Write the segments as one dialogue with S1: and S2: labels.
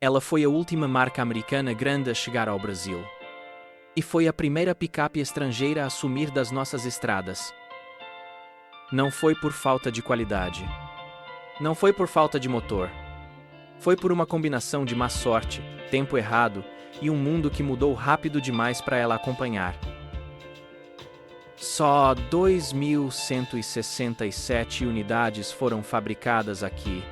S1: Ela foi a última marca americana grande a chegar ao Brasil. E foi a primeira picape estrangeira a sumir das nossas estradas. Não foi por falta de qualidade. Não foi por falta de motor. Foi por uma combinação de má sorte, tempo errado e um mundo que mudou rápido demais para ela acompanhar. Só 2.167 unidades foram fabricadas aqui,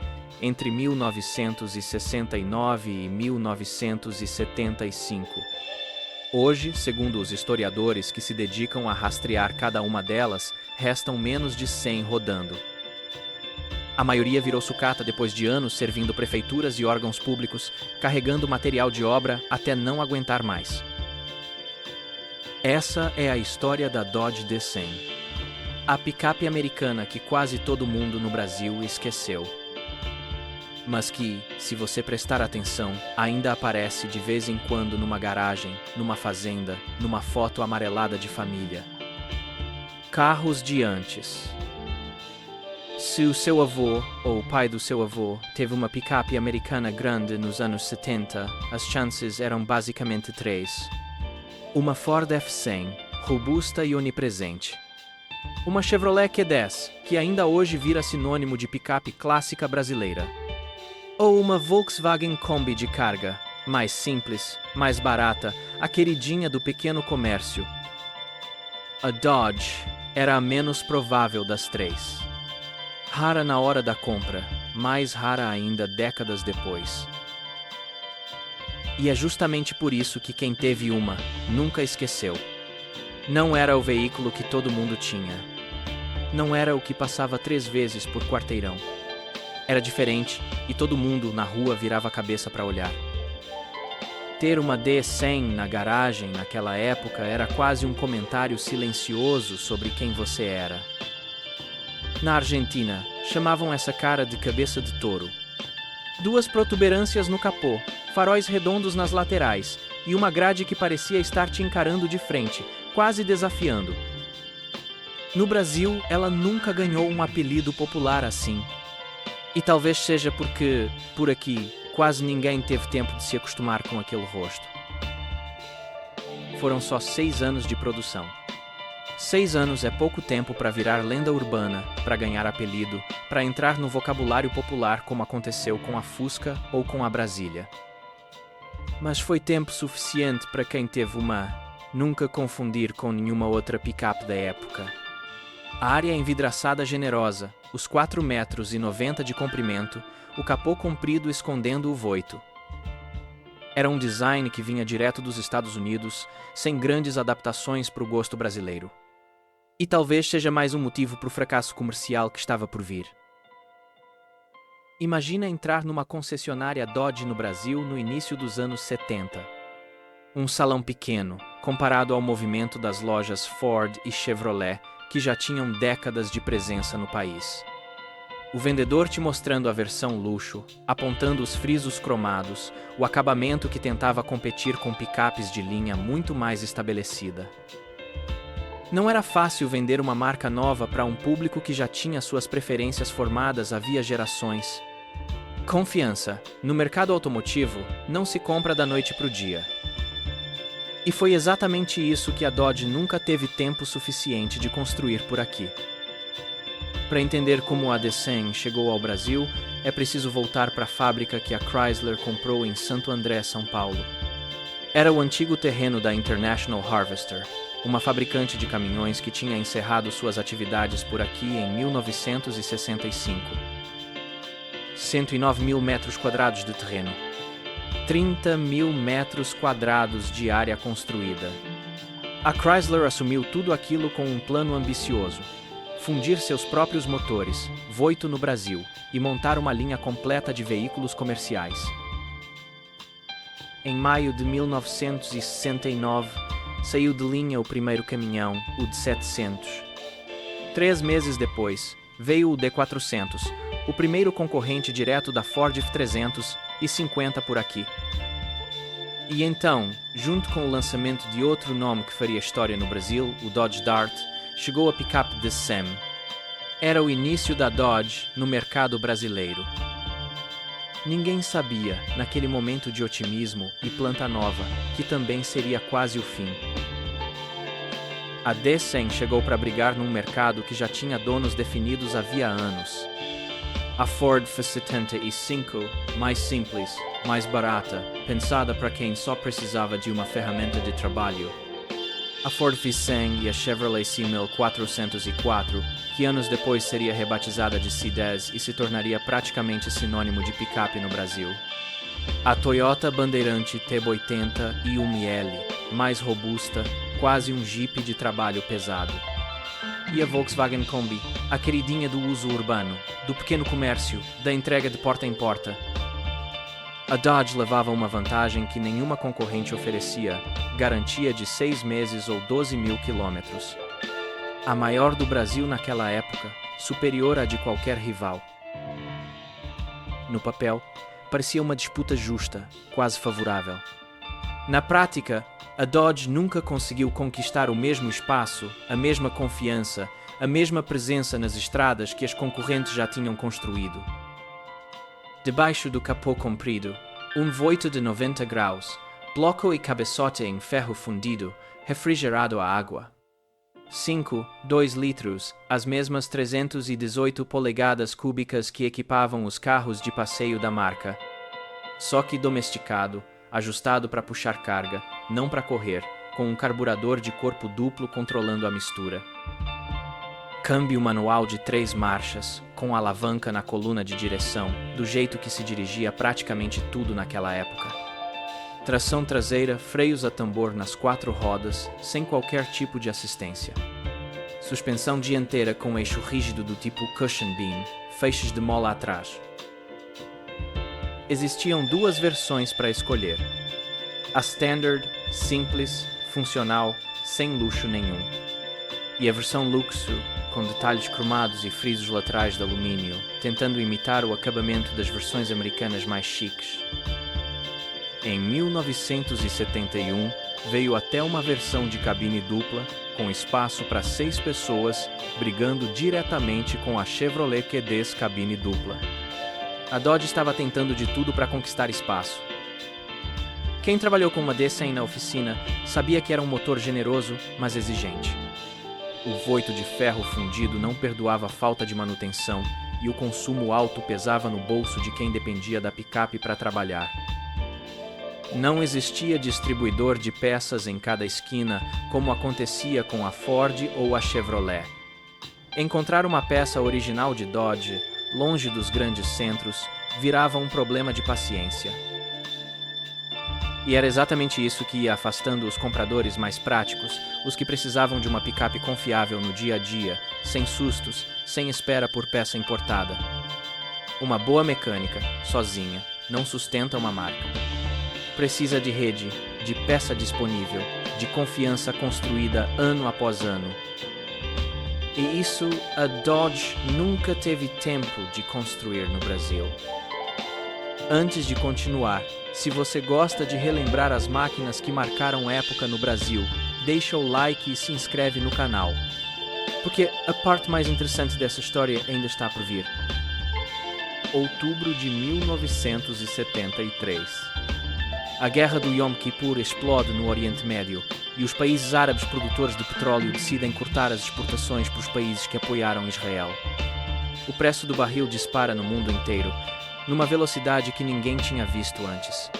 S1: entre 1969 e 1975. Hoje, segundo os historiadores que se dedicam a rastrear cada uma delas, restam menos de 100 rodando. A maioria virou sucata depois de anos servindo prefeituras e órgãos públicos, carregando material de obra até não aguentar mais. Essa é a história da Dodge D100, a picape americana que quase todo mundo no Brasil esqueceu. Mas que, se você prestar atenção, ainda aparece de vez em quando numa garagem, numa fazenda, numa foto amarelada de família. Carros de antes. Se o seu avô, ou o pai do seu avô, teve uma picape americana grande nos anos 70, as chances eram basicamente três. Uma Ford F-100, robusta e onipresente. Uma Chevrolet Q10, que ainda hoje vira sinônimo de picape clássica brasileira. Ou uma Volkswagen Kombi de carga, mais simples, mais barata, a queridinha do pequeno comércio. A Dodge era a menos provável das três. Rara na hora da compra, mais rara ainda décadas depois. E é justamente por isso que quem teve uma nunca esqueceu. Não era o veículo que todo mundo tinha. Não era o que passava 3 vezes por quarteirão. Era diferente e todo mundo na rua virava a cabeça para olhar. Ter uma D100 na garagem naquela época era quase um comentário silencioso sobre quem você era. Na Argentina, chamavam essa cara de cabeça de touro. 2 protuberâncias no capô, faróis redondos nas laterais e uma grade que parecia estar te encarando de frente, quase desafiando. No Brasil, ela nunca ganhou um apelido popular assim. E talvez seja porque, por aqui, quase ninguém teve tempo de se acostumar com aquele rosto. Foram só 6 anos de produção. 6 anos é pouco tempo para virar lenda urbana, para ganhar apelido, para entrar no vocabulário popular como aconteceu com a Fusca ou com a Brasília. Mas foi tempo suficiente para quem teve uma, nunca confundir com nenhuma outra picape da época. A área envidraçada generosa, os 4,90 metros de comprimento, o capô comprido escondendo o voito. Era um design que vinha direto dos Estados Unidos, sem grandes adaptações para o gosto brasileiro. E talvez seja mais um motivo para o fracasso comercial que estava por vir. Imagina entrar numa concessionária Dodge no Brasil no início dos anos 70. Um salão pequeno, comparado ao movimento das lojas Ford e Chevrolet, que já tinham décadas de presença no país. O vendedor te mostrando a versão luxo, apontando os frisos cromados, o acabamento que tentava competir com picapes de linha muito mais estabelecida. Não era fácil vender uma marca nova para um público que já tinha suas preferências formadas havia gerações. Confiança, no mercado automotivo, não se compra da noite para o dia. E foi exatamente isso que a Dodge nunca teve tempo suficiente de construir por aqui. Para entender como a D100 chegou ao Brasil, é preciso voltar para a fábrica que a Chrysler comprou em Santo André, São Paulo. Era o antigo terreno da International Harvester, uma fabricante de caminhões que tinha encerrado suas atividades por aqui em 1965. 109 mil metros quadrados de terreno. 30 mil metros quadrados de área construída. A Chrysler assumiu tudo aquilo com um plano ambicioso: fundir seus próprios motores, voito no Brasil, e montar uma linha completa de veículos comerciais. Em maio de 1969, saiu de linha o primeiro caminhão, o D700. 3 meses depois, veio o D400, o primeiro concorrente direto da Ford F350 por aqui. E então, junto com o lançamento de outro nome que faria história no Brasil, o Dodge Dart, chegou a picape D100. Era o início da Dodge no mercado brasileiro. Ninguém sabia, naquele momento de otimismo e planta nova, que também seria quase o fim. A D100 chegou para brigar num mercado que já tinha donos definidos havia anos. A Ford F-75, mais simples, mais barata, pensada para quem só precisava de uma ferramenta de trabalho. A Ford F-100 e a Chevrolet C1404, que anos depois seria rebatizada de C10 e se tornaria praticamente sinônimo de picape no Brasil. A Toyota Bandeirante TB80 e 1L, mais robusta, quase um Jeep de trabalho pesado. E a Volkswagen Kombi, a queridinha do uso urbano, do pequeno comércio, da entrega de porta em porta. A Dodge levava uma vantagem que nenhuma concorrente oferecia, garantia de 6 meses ou 12 mil quilômetros. A maior do Brasil naquela época, superior à de qualquer rival. No papel, parecia uma disputa justa, quase favorável. Na prática, a Dodge nunca conseguiu conquistar o mesmo espaço, a mesma confiança, a mesma presença nas estradas que as concorrentes já tinham construído. Debaixo do capô comprido, um V8 de 90 graus, bloco e cabeçote em ferro fundido, refrigerado a água. 2 litros, as mesmas 318 polegadas cúbicas que equipavam os carros de passeio da marca. Só que domesticado, ajustado para puxar carga, não para correr, com um carburador de corpo duplo controlando a mistura. Câmbio manual de 3 marchas, com alavanca na coluna de direção, do jeito que se dirigia praticamente tudo naquela época. Tração traseira, freios a tambor nas 4 rodas, sem qualquer tipo de assistência. Suspensão dianteira com eixo rígido do tipo cushion beam, feixes de mola atrás. Existiam 2 versões para escolher. A Standard, simples, funcional, sem luxo nenhum. E a versão Luxo, com detalhes cromados e frisos laterais de alumínio, tentando imitar o acabamento das versões americanas mais chiques. Em 1971, veio até uma versão de cabine dupla, com espaço para 6 pessoas, brigando diretamente com a Chevrolet QD's cabine dupla. A Dodge estava tentando de tudo para conquistar espaço. Quem trabalhou com uma D100 na oficina sabia que era um motor generoso, mas exigente. O V8 de ferro fundido não perdoava a falta de manutenção e o consumo alto pesava no bolso de quem dependia da picape para trabalhar. Não existia distribuidor de peças em cada esquina, como acontecia com a Ford ou a Chevrolet. Encontrar uma peça original de Dodge, longe dos grandes centros, virava um problema de paciência. E era exatamente isso que ia afastando os compradores mais práticos, os que precisavam de uma picape confiável no dia a dia, sem sustos, sem espera por peça importada. Uma boa mecânica, sozinha, não sustenta uma marca. Precisa de rede, de peça disponível, de confiança construída ano após ano. E isso a Dodge nunca teve tempo de construir no Brasil. Antes de continuar, se você gosta de relembrar as máquinas que marcaram época no Brasil, deixa o like e se inscreve no canal. Porque a parte mais interessante dessa história ainda está por vir. Outubro de 1973. A guerra do Yom Kippur explode no Oriente Médio e os países árabes produtores de petróleo decidem cortar as exportações para os países que apoiaram Israel. O preço do barril dispara no mundo inteiro, numa velocidade que ninguém tinha visto antes.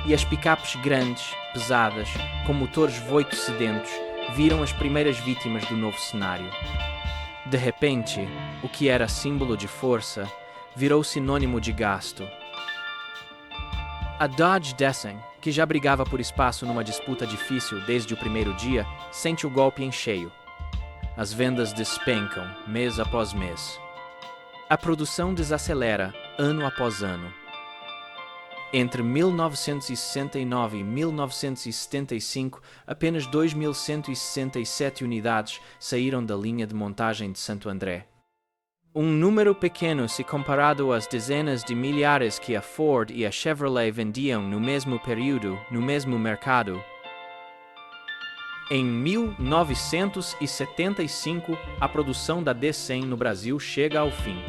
S1: E as picapes grandes, pesadas, com motores V8 sedentos, viram as primeiras vítimas do novo cenário. De repente, o que era símbolo de força, virou sinônimo de gasto. A Dodge D100, que já brigava por espaço numa disputa difícil desde o primeiro dia, sente o golpe em cheio. As vendas despencam, mês após mês. A produção desacelera, ano após ano. Entre 1969 e 1975, apenas 2.167 unidades saíram da linha de montagem de Santo André. Um número pequeno se comparado às dezenas de milhares que a Ford e a Chevrolet vendiam no mesmo período, no mesmo mercado. Em 1975, a produção da D100 no Brasil chega ao fim.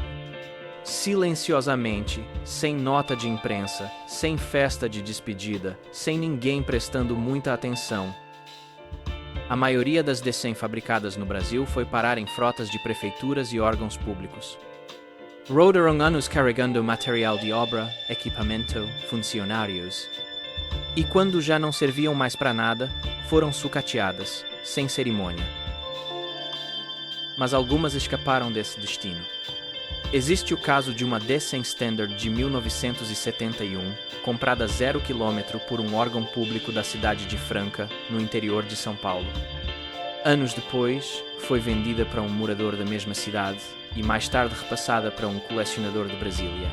S1: silenciosamente, sem nota de imprensa, sem festa de despedida, sem ninguém prestando muita atenção. A maioria das D100 fabricadas no Brasil foi parar em frotas de prefeituras e órgãos públicos. Rodaram anos carregando material de obra, equipamento, funcionários. E quando já não serviam mais para nada, foram sucateadas, sem cerimônia. Mas algumas escaparam desse destino. Existe o caso de uma D100 Standard de 1971, comprada 0 km por um órgão público da cidade de Franca, no interior de São Paulo. Anos depois, foi vendida para um morador da mesma cidade e mais tarde repassada para um colecionador de Brasília.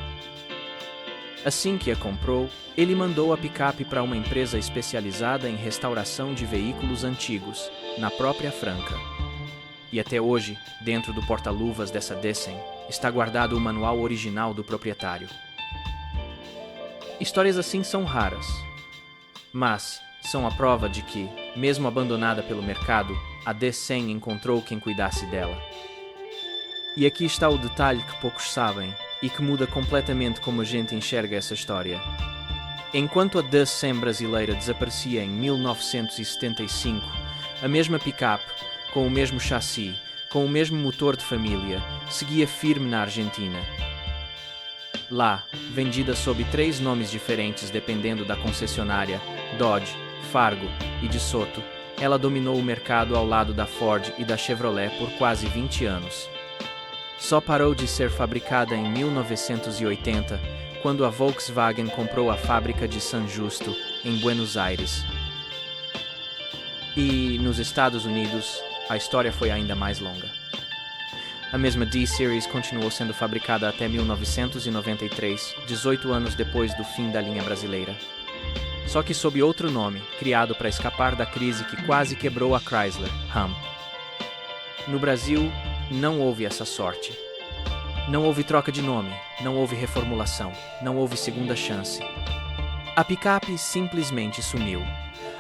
S1: Assim que a comprou, ele mandou a picape para uma empresa especializada em restauração de veículos antigos, na própria Franca. E até hoje, dentro do porta-luvas dessa D100, está guardado o manual original do proprietário. Histórias assim são raras, mas são a prova de que, mesmo abandonada pelo mercado, a D100 encontrou quem cuidasse dela. E aqui está o detalhe que poucos sabem e que muda completamente como a gente enxerga essa história. Enquanto a D100 brasileira desaparecia em 1975, a mesma picape, com o mesmo chassi, com o mesmo motor de família, seguia firme na Argentina. Lá, vendida sob 3 nomes diferentes dependendo da concessionária, Dodge, Fargo e de Soto, ela dominou o mercado ao lado da Ford e da Chevrolet por quase 20 anos. Só parou de ser fabricada em 1980, quando a Volkswagen comprou a fábrica de San Justo, em Buenos Aires. E, nos Estados Unidos, a história foi ainda mais longa. A mesma D-Series continuou sendo fabricada até 1993, 18 anos depois do fim da linha brasileira. Só que sob outro nome, criado para escapar da crise que quase quebrou a Chrysler, Ram. No Brasil, não houve essa sorte. Não houve troca de nome, não houve reformulação, não houve segunda chance. A picape simplesmente sumiu,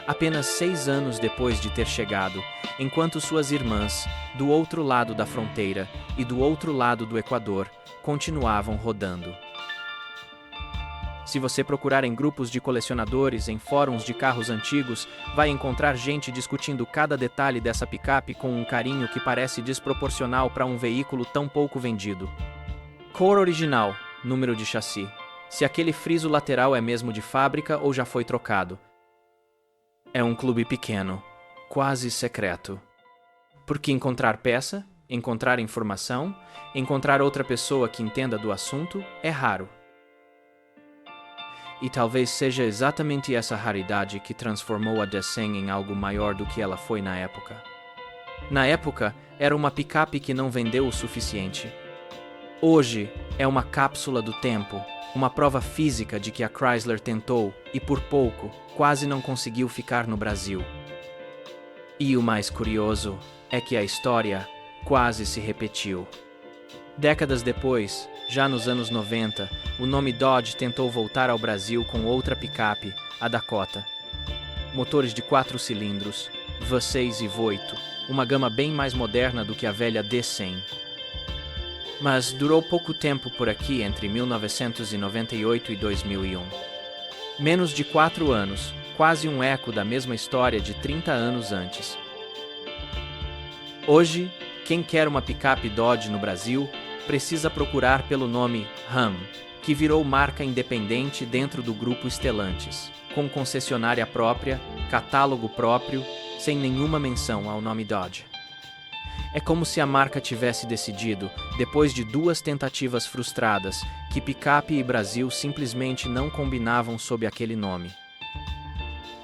S1: apenas 6 anos depois de ter chegado, enquanto suas irmãs, do outro lado da fronteira e do outro lado do Equador, continuavam rodando. Se você procurar em grupos de colecionadores, em fóruns de carros antigos, vai encontrar gente discutindo cada detalhe dessa picape com um carinho que parece desproporcional para um veículo tão pouco vendido. Cor original, número de chassi. Se aquele friso lateral é mesmo de fábrica ou já foi trocado. É um clube pequeno, quase secreto. Porque encontrar peça, encontrar informação, encontrar outra pessoa que entenda do assunto é raro. E talvez seja exatamente essa raridade que transformou a D100 em algo maior do que ela foi na época. Na época, era uma picape que não vendeu o suficiente. Hoje, é uma cápsula do tempo, uma prova física de que a Chrysler tentou, e por pouco, quase não conseguiu ficar no Brasil. E o mais curioso é que a história quase se repetiu. Décadas depois, já nos anos 90, o nome Dodge tentou voltar ao Brasil com outra picape, a Dakota. Motores de 4 cilindros, V6 e V8, uma gama bem mais moderna do que a velha D100. Mas durou pouco tempo por aqui entre 1998 e 2001. Menos de 4 anos, quase um eco da mesma história de 30 anos antes. Hoje, quem quer uma picape Dodge no Brasil precisa procurar pelo nome Ram, que virou marca independente dentro do grupo Stellantis, com concessionária própria, catálogo próprio, sem nenhuma menção ao nome Dodge. É como se a marca tivesse decidido, depois de 2 tentativas frustradas, que picape e Brasil simplesmente não combinavam sob aquele nome.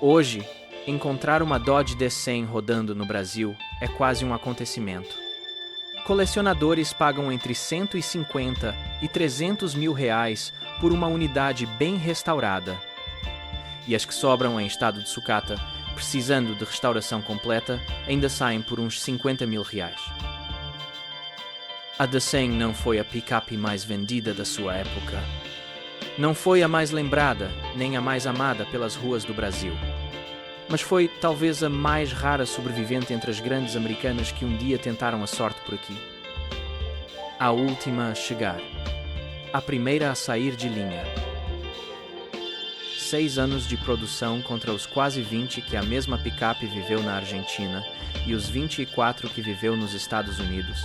S1: Hoje, encontrar uma Dodge D100 rodando no Brasil é quase um acontecimento. Colecionadores pagam entre 150 e 300 mil reais por uma unidade bem restaurada. E as que sobram em estado de sucata, precisando de restauração completa, ainda saem por uns 50 mil reais. A D100 não foi a picape mais vendida da sua época. Não foi a mais lembrada, nem a mais amada pelas ruas do Brasil. Mas foi talvez a mais rara sobrevivente entre as grandes americanas que um dia tentaram a sorte por aqui. A última a chegar. a primeira a sair de linha. 6 anos de produção contra os quase 20 que a mesma picape viveu na Argentina e os 24 que viveu nos Estados Unidos.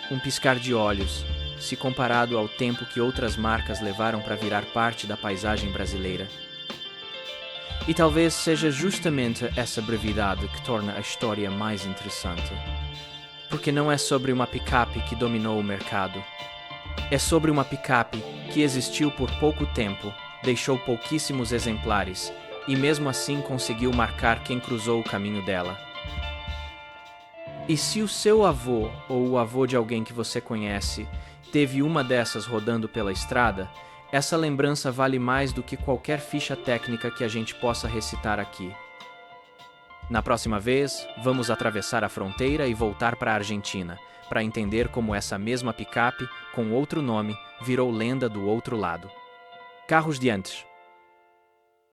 S1: Um piscar de olhos, se comparado ao tempo que outras marcas levaram para virar parte da paisagem brasileira. E talvez seja justamente essa brevidade que torna a história mais interessante. Porque não é sobre uma picape que dominou o mercado. É sobre uma picape que existiu por pouco tempo, deixou pouquíssimos exemplares e mesmo assim conseguiu marcar quem cruzou o caminho dela. E se o seu avô ou o avô de alguém que você conhece teve uma dessas rodando pela estrada, essa lembrança vale mais do que qualquer ficha técnica que a gente possa recitar aqui. Na próxima vez, vamos atravessar a fronteira e voltar para a Argentina, para entender como essa mesma picape, com outro nome, virou lenda do outro lado. Carros de antes.